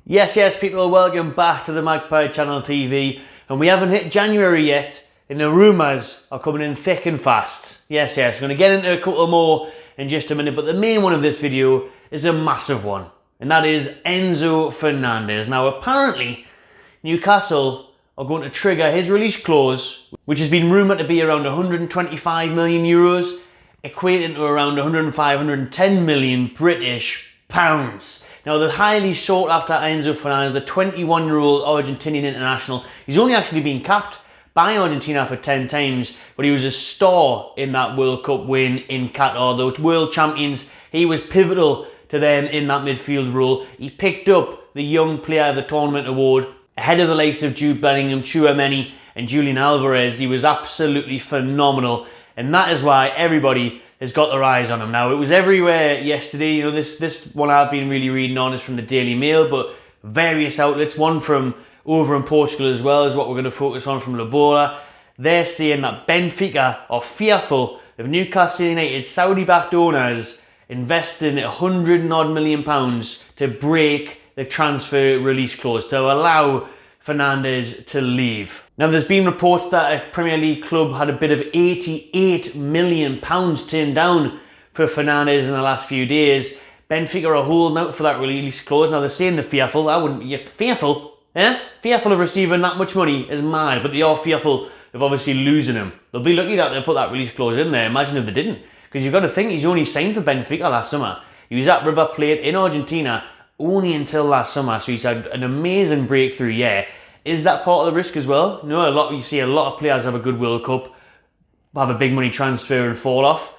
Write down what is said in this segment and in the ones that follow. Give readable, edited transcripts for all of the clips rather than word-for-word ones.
Yes, people, welcome back to the Magpie Channel TV. And we haven't hit January yet, and the rumours are coming in thick and fast. Yes, we're going to get into a couple more in just a minute, but the main one of this video is a massive one, and that is Enzo Fernandez. Now, apparently, Newcastle are going to trigger his release clause, which has been rumoured to be around 125 million euros, equating to around 105, 110 million British pounds. Now, the highly sought after Enzo Fernandez, the 21-year-old Argentinian international, he's only actually been capped by Argentina for 10 times, but he was a star in that World Cup win in Qatar. The world champions, he was pivotal to them in that midfield role. He picked up the Young Player of the Tournament award ahead of the likes of Jude Bellingham, Tchouaméni and Julian Alvarez. He was absolutely phenomenal, and that is why everybody has got their eyes on him. Now, it was everywhere yesterday. You know, this one I've been really reading on is from the Daily Mail, but various outlets, one from over in Portugal as well, is what we're going to focus on, from Labola. They're saying that Benfica are fearful of Newcastle United Saudi-backed owners investing £100 million to break the transfer release clause to allow Fernandez to leave. Now, there's been reports that a Premier League club had a bid of £88 million turned down for Fernandez in the last few days. Benfica are holding out for that release clause. Now, they're saying they're fearful. I wouldn't be fearful. Fearful of receiving that much money is mad, but they are fearful of obviously losing him. They'll be lucky that they put that release clause in there. Imagine if they didn't. Because you've got to think, he's only signed for Benfica last summer. He was at River Plate in Argentina only until last summer, so he's had an amazing breakthrough year. Is that part of the risk as well? No, you see a lot of players have a good World Cup, have a big money transfer and fall off.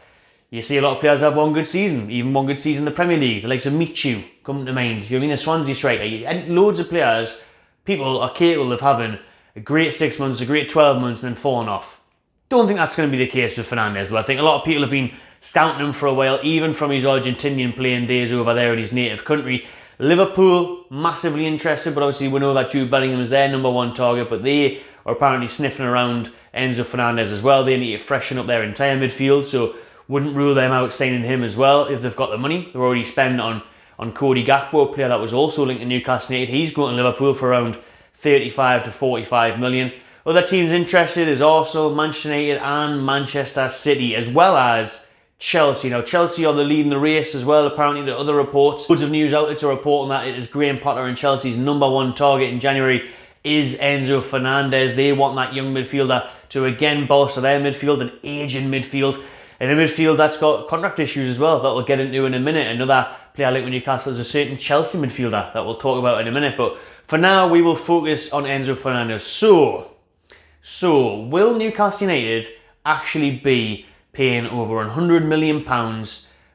You see a lot of players have one good season, even one good season in the Premier League. The likes of Michu come to mind. You know what I mean? The Swansea striker. And loads of players, people are capable of having a great 6 months, a great 12 months, and then falling off. Don't think that's going to be the case with Fernandez, but I think a lot of people have been scouting him for a while, even from his Argentinian playing days over there in his native country. Liverpool, massively interested, but obviously we know that Jude Bellingham is their number one target, but they are apparently sniffing around Enzo Fernandez as well. They need to freshen up their entire midfield, so wouldn't rule them out signing him as well if they've got the money. They're already spending on Cody Gakpo, a player that was also linked to Newcastle United. He's going to Liverpool for around 35 to 45 million. Other teams interested is Arsenal, Manchester United and Manchester City, as well as Chelsea. Now, Chelsea are the lead in the race as well. Apparently, the other reports, loads of news outlets are reporting that it is Graham Potter and Chelsea's number one target in January is Enzo Fernandez. They want that young midfielder to again bolster their midfield, an aging midfield, and a midfield that's got contract issues as well that we'll get into in a minute. Another player linked with Newcastle is a certain Chelsea midfielder that we'll talk about in a minute. But for now, we will focus on Enzo Fernandez. So will Newcastle United actually be paying over £100 million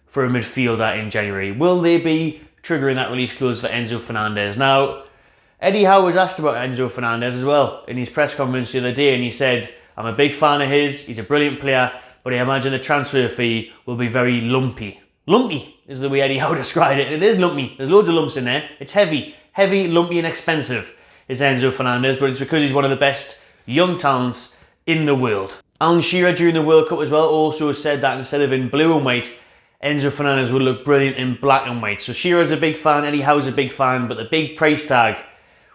for a midfielder in January? Will they be triggering that release clause for Enzo Fernandez? Now, Eddie Howe was asked about Enzo Fernandez as well in his press conference the other day, and he said, I'm a big fan of his, he's a brilliant player, but I imagine the transfer fee will be very lumpy. Lumpy is the way Eddie Howe described it. It is lumpy. There's loads of lumps in there. It's heavy, lumpy and expensive is Enzo Fernandez, but it's because he's one of the best young talents in the world. Alan Shearer during the World Cup as well also said that instead of in blue and white, Enzo Fernandez would look brilliant in black and white. So Shearer's a big fan, Eddie Howe's a big fan, but the big price tag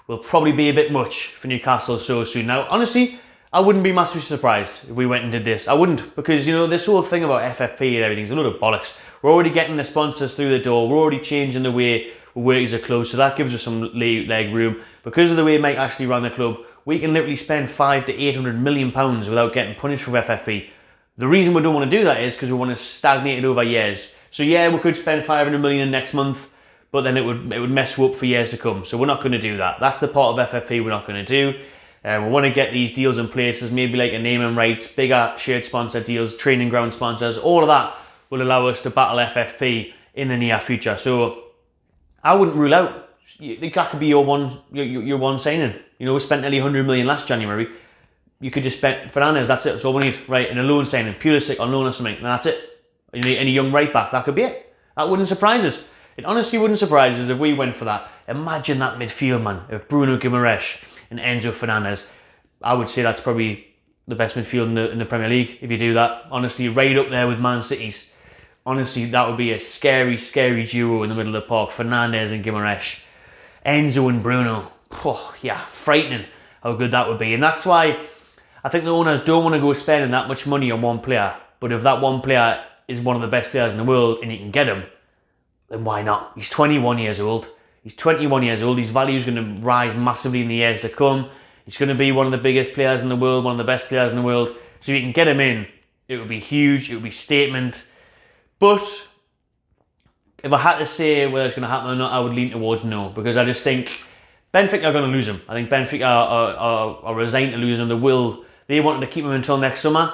will probably be a bit much for Newcastle so soon. Now, honestly, I wouldn't be massively surprised if we went and did this. I wouldn't, because, you know, this whole thing about FFP and everything's a load of bollocks. We're already getting the sponsors through the door. We're already changing the way we work as a club, so that gives us some leg room. Because of the way Mike Ashley ran the club, we can literally spend 500 to 800 million pounds without getting punished for FFP. The reason we don't want to do that is because we want to stagnate it over years. So yeah, we could spend 500 million next month, but then it would mess you up for years to come. So we're not going to do that. That's the part of FFP we're not going to do. We want to get these deals in places, maybe like a name and rights, bigger shirt sponsor deals, training ground sponsors. All of that will allow us to battle FFP in the near future. So I wouldn't rule out that could be your one signing. You know, we spent nearly 100 million last January. You could just spend Fernandez, that's it, that's all we need. Right, and a loan signing, Pulisic on loan or something, and that's it. You need any young right back, that could be it. That wouldn't surprise us. It honestly wouldn't surprise us if we went for that. Imagine that midfield, man, of Bruno Guimaraes and Enzo Fernandez. I would say that's probably the best midfield in the Premier League if you do that. Honestly, right up there with Man City's. Honestly, that would be a scary, scary duo in the middle of the park, Fernandez and Guimaraes. Enzo and Bruno. Oh, yeah, frightening how good that would be. And that's why I think the owners don't want to go spending that much money on one player. But if that one player is one of the best players in the world and you can get him, then why not? He's 21 years old. He's 21 years old. His value is going to rise massively in the years to come. He's going to be one of the biggest players in the world, one of the best players in the world. So if you can get him in, it would be huge. It would be statement. But if I had to say whether it's going to happen or not, I would lean towards no, because I just think Benfica are going to lose him. I think Benfica are resigned to lose him. They wanted to keep him until next summer.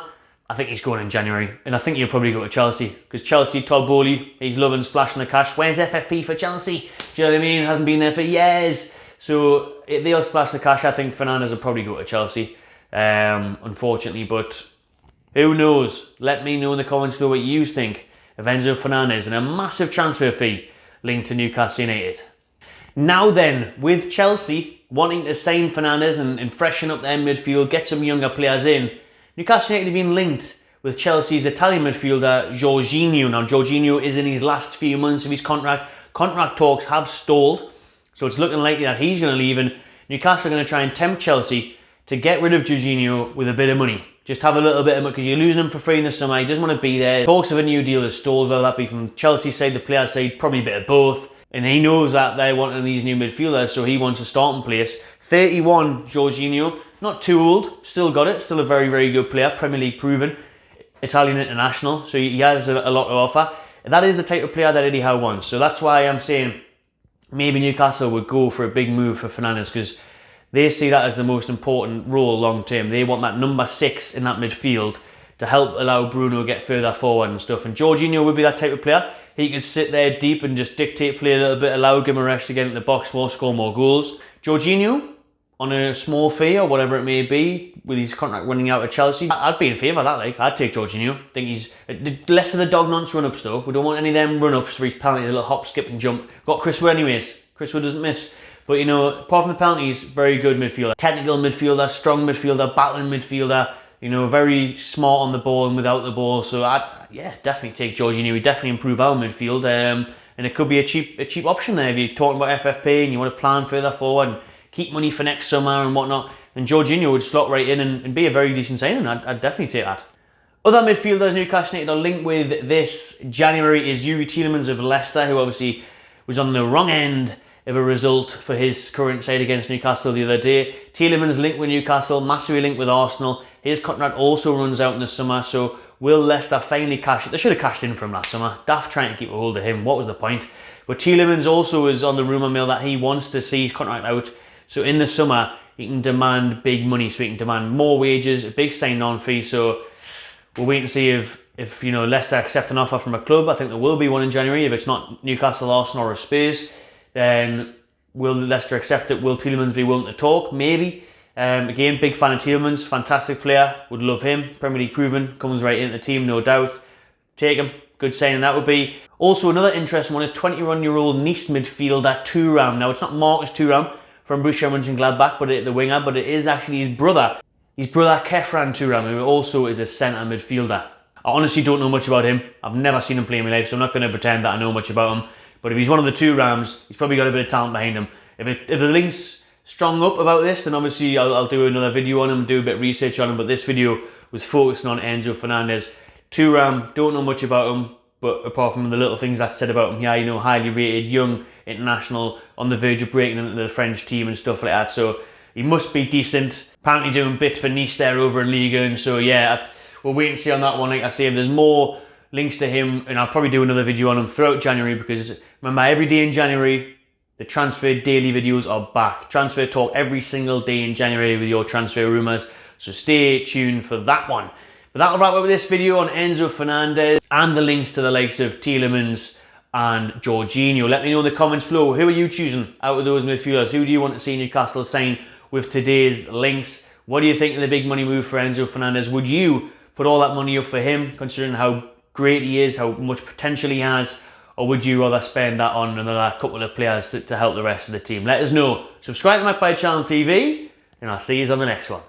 I think he's going in January, and I think he'll probably go to Chelsea, because Chelsea, Todd Bowley, he's loving splashing the cash. When's FFP for Chelsea? Do you know what I mean? Hasn't been there for years. So they'll splash the cash. I think Fernandez will probably go to Chelsea, unfortunately, but who knows? Let me know in the comments below what you think of Enzo Fernandez and a massive transfer fee linked to Newcastle United. Now then, with Chelsea wanting to sign Fernandez and freshen up their midfield, get some younger players in, Newcastle United have been linked with Chelsea's Italian midfielder Jorginho. Now, Jorginho is in his last few months of his contract. Contract talks have stalled, so it's looking likely that he's going to leave, and Newcastle are going to try and tempt Chelsea to get rid of Jorginho with a bit of money. Just have a little bit of money, because you're losing him for free in the summer. He doesn't want to be there. Talks of a new deal has stalled, whether that be from Chelsea side, the player side, probably a bit of both. And he knows that they're wanting these new midfielders, so he wants a starting place. 31, Jorginho, not too old, still got it, still a very, very good player, Premier League proven, Italian international, so he has a lot to offer. That is the type of player that Eddie Howe wants, so that's why I'm saying maybe Newcastle would go for a big move for Fernandez, because they see that as the most important role long term. They want that number 6 in that midfield to help allow Bruno get further forward and stuff, and Jorginho would be that type of player. He could sit there deep and just dictate play a little bit, allow give him a rest to get into the box more, score more goals. Jorginho, on a small fee or whatever it may be, with his contract running out at Chelsea, I'd be in favour of that. I'd take Jorginho. I think he's less of the dog nonce run-ups though. We don't want any of them run-ups for his penalty, a little hop, skip and jump. Got Chris Wood anyways. Chris Wood doesn't miss. But you know, apart from the penalties, very good midfielder. Technical midfielder, strong midfielder, battling midfielder. You know, very smart on the ball and without the ball. So yeah, definitely take Jorginho. He'd definitely improve our midfield. And it could be a cheap option there if you're talking about FFP and you want to plan further forward and keep money for next summer and whatnot. And Jorginho would slot right in and be a very decent signing. I'd definitely take that. Other midfielders Newcastle United are linked with this January is Youri Tielemans of Leicester, who obviously was on the wrong end of a result for his current side against Newcastle the other day. Tielemans linked with Newcastle, massively linked with Arsenal. His contract also runs out in the summer, so will Leicester finally cash it? They should have cashed in for him last summer. Daft trying to keep a hold of him. What was the point? But Tielemans also is on the rumour mill that he wants to see his contract out. So in the summer, he can demand big money. So he can demand more wages, a big sign-on fee. So we'll wait and see if you know, Leicester accept an offer from a club. I think there will be one in January. If it's not Newcastle, Arsenal or Spurs, then will Leicester accept it? Will Tielemans be willing to talk? Maybe. Again, big fan of Tielemans, fantastic player, would love him, Premier League proven, comes right into the team, no doubt. Take him, good signing that would be. Also, another interesting one is 21-year-old Nice midfielder Thuram. Now, it's not Marcus Thuram from Borussia Mönchengladbach, but the winger, but it is actually his brother. His brother Kefran Thuram, who also is a centre midfielder. I honestly don't know much about him. I've never seen him play in my life, so I'm not going to pretend that I know much about him. But if he's one of the Thurams, he's probably got a bit of talent behind him. If the link's strong up about this, then obviously I'll do another video on him, do a bit of research on him, but this video was focusing on Enzo Fernandez. Thuram, don't know much about him, but apart from the little things I said about him, yeah, you know, highly rated, young, international, on the verge of breaking into the French team and stuff like that, so he must be decent. Apparently doing bits for Nice there over in Ligue 1, so yeah, we'll wait and see on that one. Like I say, if there's more links to him, and I'll probably do another video on him throughout January, because remember, every day in January, the transfer daily videos are back. Transfer talk every single day in January with your transfer rumours. So stay tuned for that one. But that'll wrap up this video on Enzo Fernandez and the links to the likes of Tielemans and Jorginho. Let me know in the comments below, who are you choosing out of those midfielders? Who do you want to see Newcastle sign with today's links? What do you think of the big money move for Enzo Fernandez? Would you put all that money up for him, considering how great he is, how much potential he has? Or would you rather spend that on another couple of players to help the rest of the team? Let us know. Subscribe to my channel TV, and I'll see you on the next one.